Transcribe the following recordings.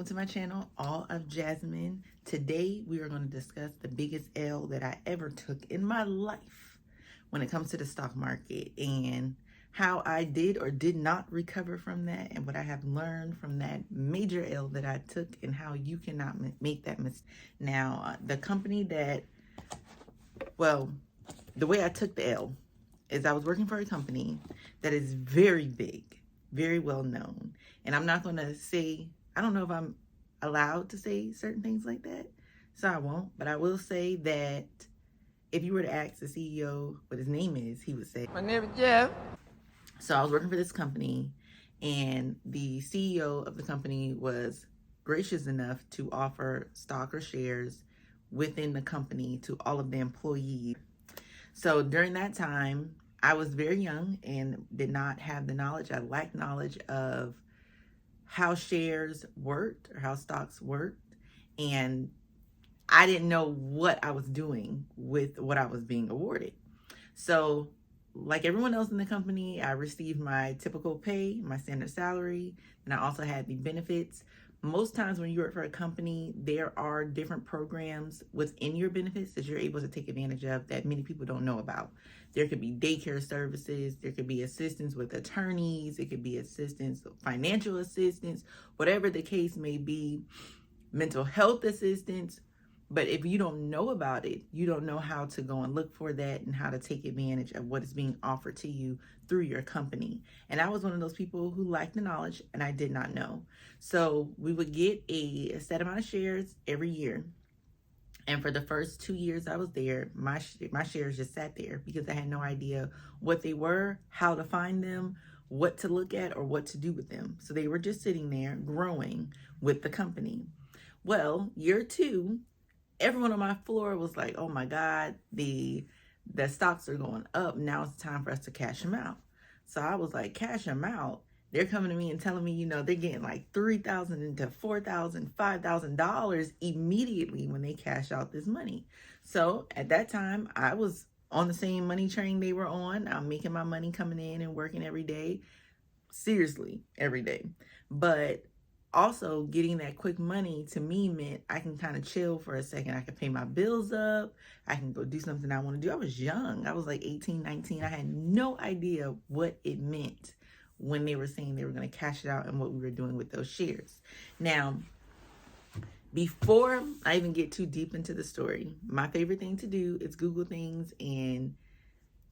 welcome to my channel, All of Jasmine. Today we are going to discuss the biggest L that I ever took in my life when it comes to the stock market and how I did or did not recover from that and what I have learned from that major L that I took and how you cannot make that mistake. Now, the company that, the way I took the L is I was working for a company that is very big, very well known. And I'm not going to say, I don't know if I'm allowed to say certain things like that, so I won't. But I will say that if you were to ask the CEO what his name is, he would say, "My name is Jeff." So I was working for this company, and the CEO of the company was gracious enough to offer stock or shares within the company to all of the employees. So during that time, I was very young and did not have the knowledge. I lacked knowledge of how shares worked or how stocks worked. And I didn't know what I was doing with what I was being awarded. So like everyone else in the company, I received my typical pay, my standard salary, and I also had the benefits. Most times when you work for a company, there are different programs within your benefits that you're able to take advantage of that many people don't know about. There could be daycare services, there could be assistance with attorneys, it could be assistance, financial assistance, whatever the case may be, mental health assistance. But if you don't know about it, you don't know how to go and look for that and how to take advantage of what is being offered to you through your company. And I was one of those people who lacked the knowledge and I did not know. So we would get a set amount of shares every year. And for the first 2 years I was there, my shares just sat there because I had no idea what they were, how to find them, what to look at, or what to do with them. So they were just sitting there growing with the company. Well, year 2, everyone on my floor was like, "Oh my God, the stocks are going up. Now it's time for us to cash them out." So I was like, "Cash them out?" They're coming to me and telling me, they're getting like $3,000 into $4,000, $5,000 immediately when they cash out this money. So at that time, I was on the same money train they were on. I'm making my money coming in and working every day. Seriously, every day. But also getting that quick money to me meant I can kind of chill for a second. I can pay my bills up. I can go do something I want to do. I was young. I was like 18, 19. I had no idea what it meant when they were saying they were going to cash it out and what we were doing with those shares. Now, before I even get too deep into the story, my favorite thing to do is Google things and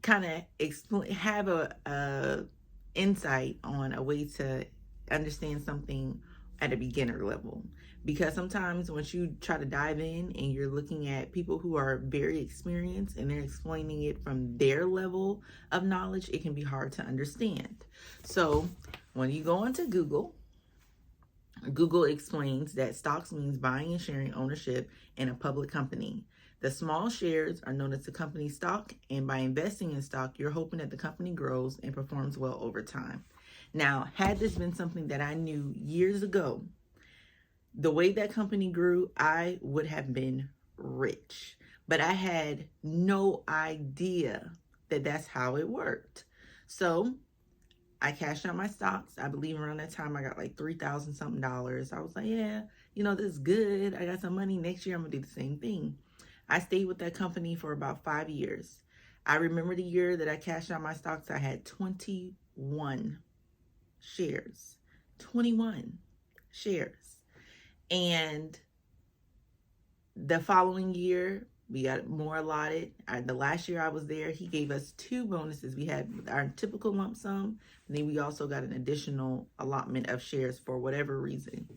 kind of have a insight on a way to understand something at a beginner level. Because sometimes once you try to dive in and you're looking at people who are very experienced and they're explaining it from their level of knowledge, it can be hard to understand. So when you go into Google explains that stocks means buying and sharing ownership in a public company. The small shares are known as the company stock, and by investing in stock, you're hoping that the company grows and performs well over time. Now, had this been something that I knew years ago, the way that company grew, I would have been rich. But I had no idea that that's how it worked. So I cashed out my stocks. I believe around that time I got like $3,000 something. I was like, yeah, this is good. I got some money. Next year I'm gonna do the same thing. I stayed with that company for about 5 years. I remember the year that I cashed out my stocks, I had 21 shares. 21 shares. And the following year, we got more allotted. The last year I was there, he gave us 2 bonuses. We had our typical lump sum, and then we also got an additional allotment of shares for whatever reason.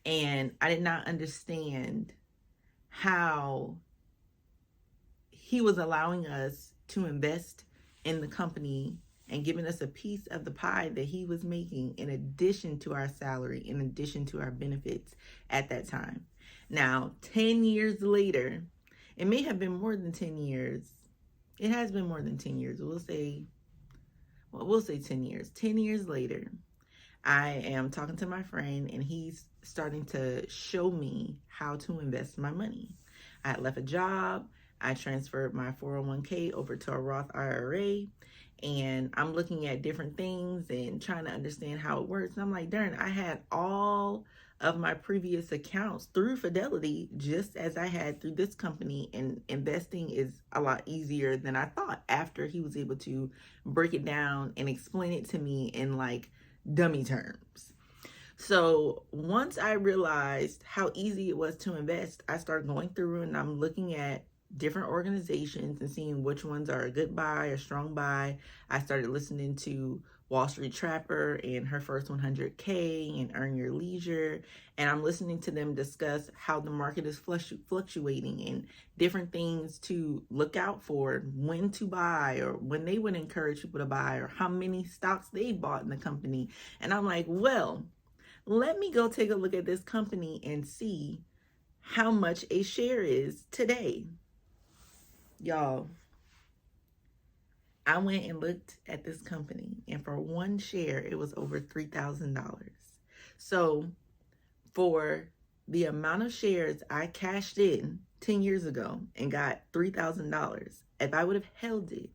And I did not understand how he was allowing us to invest in the company and giving us a piece of the pie that he was making in addition to our salary, in addition to our benefits at that time. Now, 10 years later, it may have been more than 10 years. It has been more than 10 years. We'll say 10 years. 10 years later, I am talking to my friend and he's starting to show me how to invest my money. I had left a job. I transferred my 401k over to a Roth IRA, and I'm looking at different things and trying to understand how it works. And I'm like, darn, I had all of my previous accounts through Fidelity, just as I had through this company, and investing is a lot easier than I thought after he was able to break it down and explain it to me in like dummy terms. So once I realized how easy it was to invest, I started going through and I'm looking at different organizations and seeing which ones are a good buy or strong buy. I started listening to Wall Street Trapper and her first 100K and Earn Your Leisure. And I'm listening to them discuss how the market is fluctuating and different things to look out for, when to buy, or when they would encourage people to buy, or how many stocks they bought in the company. And I'm like, well, let me go take a look at this company and see how much a share is today. Y'all, I went and looked at this company, and for one share, it was over $3,000. So for the amount of shares I cashed in 10 years ago and got $3,000, if I would have held it,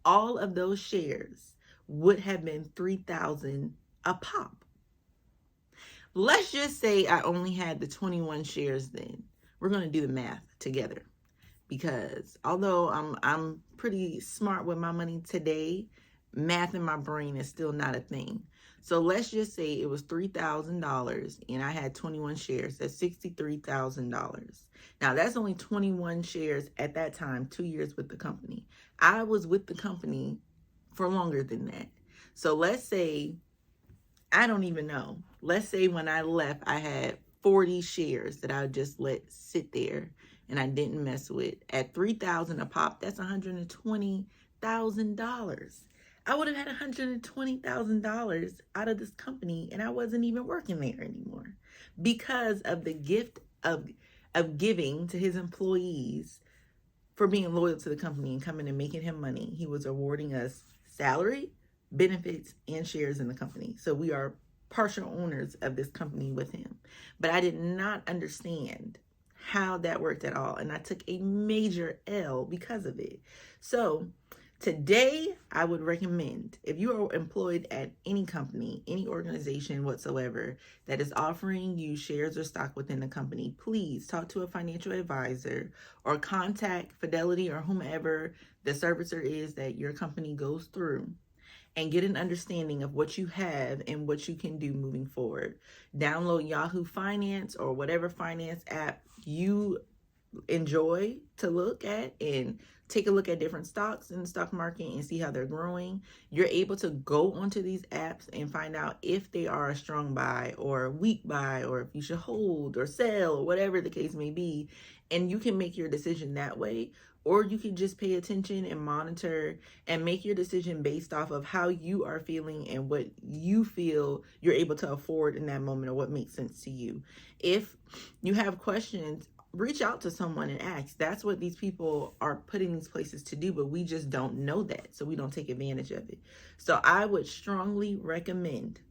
all of those shares would have been $3,000 a pop. Let's just say I only had the 21 shares then. We're going to do the math together. Because although I'm pretty smart with my money today, math in my brain is still not a thing. So let's just say it was $3,000 and I had 21 shares. That's $63,000. Now that's only 21 shares at that time, 2 years with the company. I was with the company for longer than that. So let's say, I don't even know. Let's say when I left, I had 40 shares that I just let sit there and I didn't mess with. At $3,000 a pop, that's $120,000. I would have had $120,000 out of this company, and I wasn't even working there anymore because of the gift of giving to his employees for being loyal to the company and coming and making him money. He was awarding us salary, benefits, and shares in the company. So we are partial owners of this company with him. But I did not understand how that worked at all. And I took a major L because of it. So today, I would recommend, if you are employed at any company, any organization whatsoever that is offering you shares or stock within the company, please talk to a financial advisor or contact Fidelity or whomever the servicer is that your company goes through, and get an understanding of what you have and what you can do moving forward. Download Yahoo Finance or whatever finance app you enjoy to look at and take a look at different stocks in the stock market and see how they're growing. You're able to go onto these apps and find out if they are a strong buy or a weak buy, or if you should hold or sell or whatever the case may be. And you can make your decision that way. Or you can just pay attention and monitor and make your decision based off of how you are feeling and what you feel you're able to afford in that moment, or what makes sense to you. If you have questions, reach out to someone and ask. That's what these people are put in these places to do, but we just don't know that, so we don't take advantage of it. So I would strongly recommend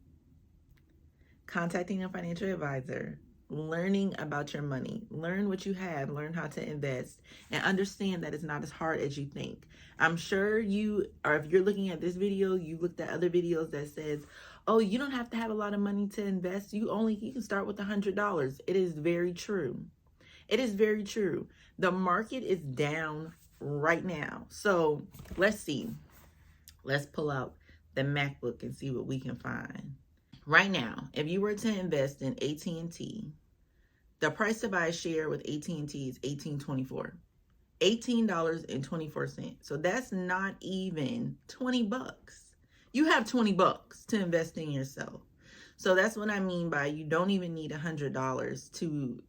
contacting a financial advisor, learning about your money, learn what you have, learn how to invest, and understand that it's not as hard as you think. I'm sure you, or if you're looking at this video, you looked at other videos that says, oh, you don't have to have a lot of money to invest. You can start with $100. It is very true. It is very true. The market is down right now. So let's see. Let's pull out the MacBook and see what we can find. Right now, if you were to invest in AT&T, the price to buy a share with AT&T is $18.24. $18.24. So that's not even 20 bucks. You have 20 bucks to invest in yourself. So that's what I mean by you don't even need $100 to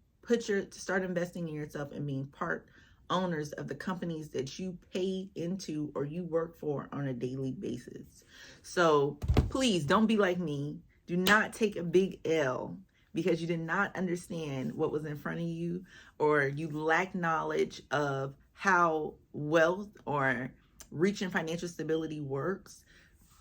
start investing in yourself and being part owners of the companies that you pay into or you work for on a daily basis. So please don't be like me. Do not take a big L because you did not understand what was in front of you, or you lack knowledge of how wealth or reaching financial stability works.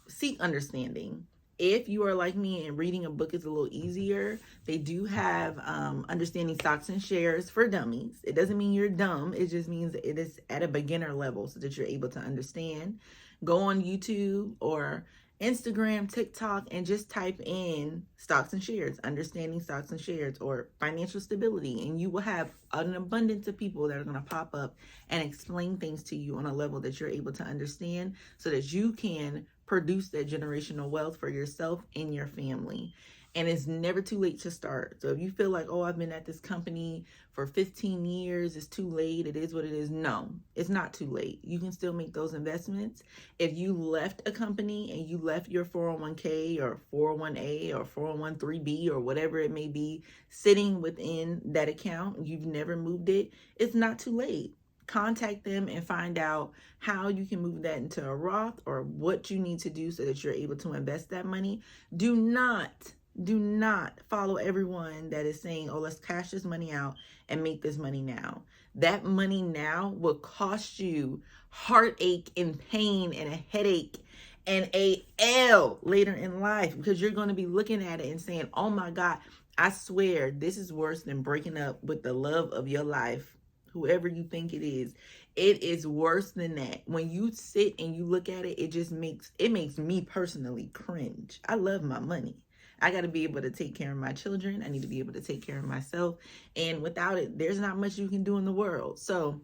Seek understanding. If you are like me and reading a book is a little easier, they do have understanding stocks and shares for dummies. It doesn't mean you're dumb. It just means it is at a beginner level so that you're able to understand. Go on YouTube or Instagram, TikTok, and just type in stocks and shares, understanding stocks and shares, or financial stability, and you will have an abundance of people that are going to pop up and explain things to you on a level that you're able to understand so that you can produce that generational wealth for yourself and your family. And it's never too late to start. So if you feel like, oh, I've been at this company for 15 years, it's too late, it is what it is. No, it's not too late. You can still make those investments. If you left a company and you left your 401k or 401a or 401(3)b or whatever it may be sitting within that account, you've never moved it, it's not too late. Contact them and find out how you can move that into a Roth or what you need to do so that you're able to invest that money. Do not follow everyone that is saying, oh, let's cash this money out and make this money now. That money now will cost you heartache and pain and a headache and a L later in life, because you're going to be looking at it and saying, oh my God, I swear this is worse than breaking up with the love of your life, whoever you think it is. It is worse than that. When you sit and you look at it, it makes me personally cringe. I love my money. I got to be able to take care of my children. I need to be able to take care of myself. And without it, there's not much you can do in the world. So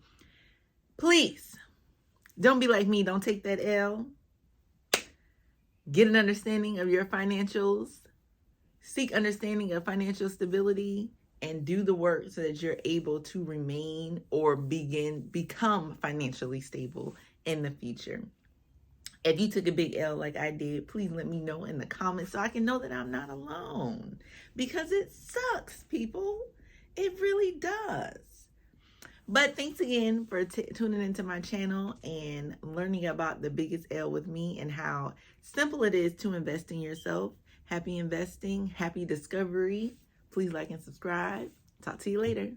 please don't be like me. Don't take that L. Get an understanding of your financials. Seek understanding of financial stability and do the work so that you're able to remain or become financially stable in the future. If you took a big L like I did, please let me know in the comments so I can know that I'm not alone. Because it sucks, people. It really does. But thanks again for tuning into my channel and learning about the biggest L with me and how simple it is to invest in yourself. Happy investing, happy discovery. Please like and subscribe. Talk to you later.